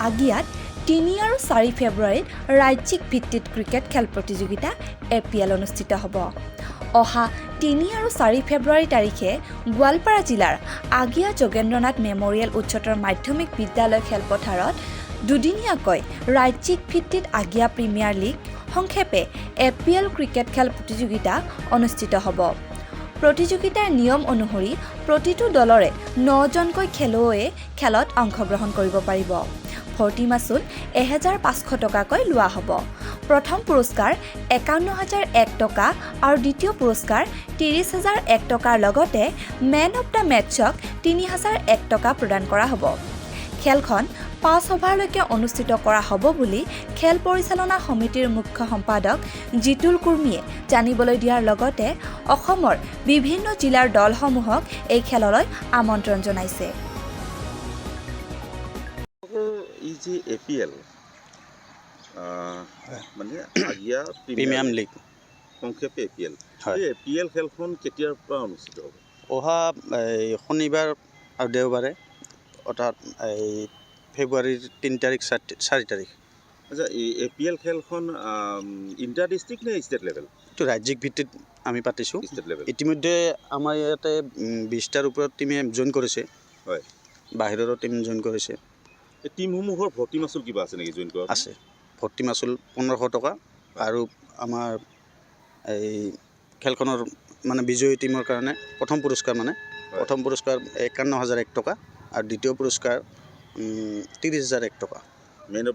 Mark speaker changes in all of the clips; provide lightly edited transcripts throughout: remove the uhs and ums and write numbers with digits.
Speaker 1: আগিয়াত 3 আৰু 4 ফেব্ৰুৱাৰীত ৰাজ্যিক ভিত্তিত ক্ৰিকেট খেল প্ৰতিযোগিতা APL অনুষ্ঠিত হ'ব। অহা 3 আৰু 4 ফেব্ৰুৱাৰী তাৰিখে গোৱালপাৰা জিলাৰ আগিয়া যোগেন্দ্ৰনাথ মেমৰিয়েল উচ্চতৰ মাধ্যমিক বিদ্যালয় খেলপথাৰত দুদিনীয়াকৈ ৰাজ্যিক ভিত্তিত আগিয়া প্ৰিমিয়াৰ লীগ সংক্ষেপে APL ক্ৰিকেট খেল প্ৰতিযোগিতা অনুষ্ঠিত হ'ব। প্ৰতিযোগিতাৰ নিয়ম অনুসৰি প্ৰতিটো দলৰে 9জনকৈ খেলুৱৈয়ে খেলত অংশগ্ৰহণ কৰিব পাৰিব। ভৰ্তি মাচুল 1500 টকাকৈ লোৱা হ'ব। প্ৰথম পুৰস্কাৰ 51001 টকা আৰু দ্বিতীয় পুৰস্কাৰ 30001 টকাৰ লগতে মেন অৱ দ্য মেটছক 3001 টকা প্ৰদান কৰা হ'ব। খেলখন 5 অভাৰলৈকে অনুষ্ঠিত কৰা হ'ব বুলি খেল পৰিচালনা সমিতিৰ মুখ্য সম্পাদক জিতুল কুৰ্মীয়ে জানিবলৈ দিয়াৰ লগতে অসমৰ বিভিন্ন জিলাৰ দলসমূহক এই খেললৈ আমন্ত্ৰণ জনাইছে।
Speaker 2: এই যে APL মানে আগিয়া
Speaker 3: প্ৰিমিয়াম লীগ
Speaker 2: সংক্ষেপে APL,
Speaker 3: হয়।
Speaker 2: এই APL খেলখন কেতিয়াৰ পৰা অনুষ্ঠিত হ'ব?
Speaker 3: অহা শনিবাৰ আৰু দেওবাৰে অৰ্থাৎ ফেব্ৰুৱাৰীৰ 3 তাৰিখ 4 তাৰিখ।
Speaker 2: আচ্ছা, এই APL খেলখন ইণ্টাৰ ডিষ্ট্ৰিক্ট নে ষ্টেট লেভেল?
Speaker 3: এইটো ৰাজ্যিক ভিত্তিত আমি পাতিছোঁ।
Speaker 2: State level.
Speaker 3: ইতিমধ্যে আমাৰ ইয়াতে 20টাৰ ওপৰত টিমে জইন কৰিছে।
Speaker 2: হয়।
Speaker 3: বাহিৰৰো টিম জইন কৰিছে।
Speaker 2: এই টিমসমূহৰ ভৰ্তি মাচুল কিবা আছে নেকি জইন কৰা?
Speaker 3: আছে। ভৰ্তি মাচুল 1500 টকা আৰু আমাৰ এই খেলখনৰ মানে বিজয়ী টিমৰ কাৰণে প্ৰথম পুৰস্কাৰ 51001 টকা আৰু দ্বিতীয় পুৰস্কাৰ 30001 টকা।
Speaker 2: মেন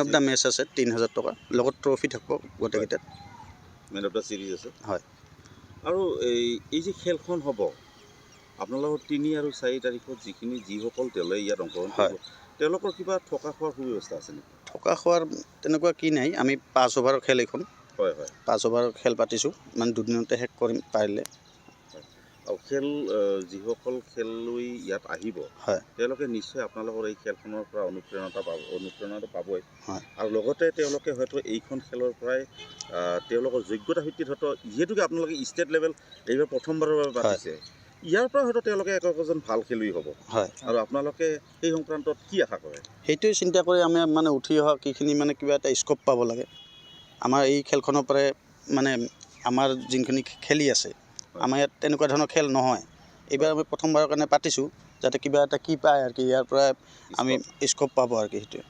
Speaker 2: অফ দ্য
Speaker 3: মেচ আছে 3000 টকা, লগত ট্ৰফি থাকিব গোটেইকেইটাত।
Speaker 2: মেন অফ দ্য চিৰিজ আছে।
Speaker 3: হয়।
Speaker 2: আৰু এই যে খেলখন হ'ব আপোনালোকৰ 3 আৰু 4 তাৰিখত যিসকল দলে ইয়াত অংশগ্ৰহণ কৰিব, তেওঁলোকৰ কিবা থকা খোৱাৰ সুব্যৱস্থা আছে নেকি? থকা
Speaker 3: খোৱাৰ তেনেকুৱা কি নাই। আমি 5 অভাৰৰ খেল এইখন।
Speaker 2: হয়।
Speaker 3: 5 অভাৰৰ খেল পাতিছোঁ, মানে দুদিনতে শেষ কৰিম পাৰিলে।
Speaker 2: আৰু যিসকল খেলুৱৈ ইয়াত আহিব, তেওঁলোকে নিশ্চয় আপোনালোকৰ এই খেলখনৰ পৰা অনুপ্ৰেৰণাটো পাবই। আৰু লগতে তেওঁলোকে হয়তো এইখন খেলৰ পৰাই তেওঁলোকৰ যোগ্যতা ভিত্তিত হয়তো যিহেতুকে আপোনালোকে ষ্টেট লেভেল এইবাৰ প্ৰথমবাৰৰ বাবে পাতিছে, ইয়াৰ পৰা হয়তো তেওঁলোকে একোজন ভাল খেলুৱৈ হ'ব। আৰু আপোনালোকে সেই সংক্ৰান্তত কি আশা কৰে? সেইটোৱে
Speaker 3: চিন্তা কৰি আমি মানে উঠি অহা কিখিনি মানে কিবা এটা স্কোপ পাব লাগে। আমাৰ এই খেলখনৰ পৰাই মানে আমাৰ যোনখিনি খেলি আছে, আমাৰ ইয়াত তেনেকুৱা ধৰণৰ খেল নহয়। এইবাৰ আমি প্ৰথমবাৰৰ কাৰণে পাতিছোঁ, যাতে কিবা এটা কি পায় আৰু কি ইয়াৰ পৰা আমি স্কোপ পাব আৰু কি সেইটোৱে।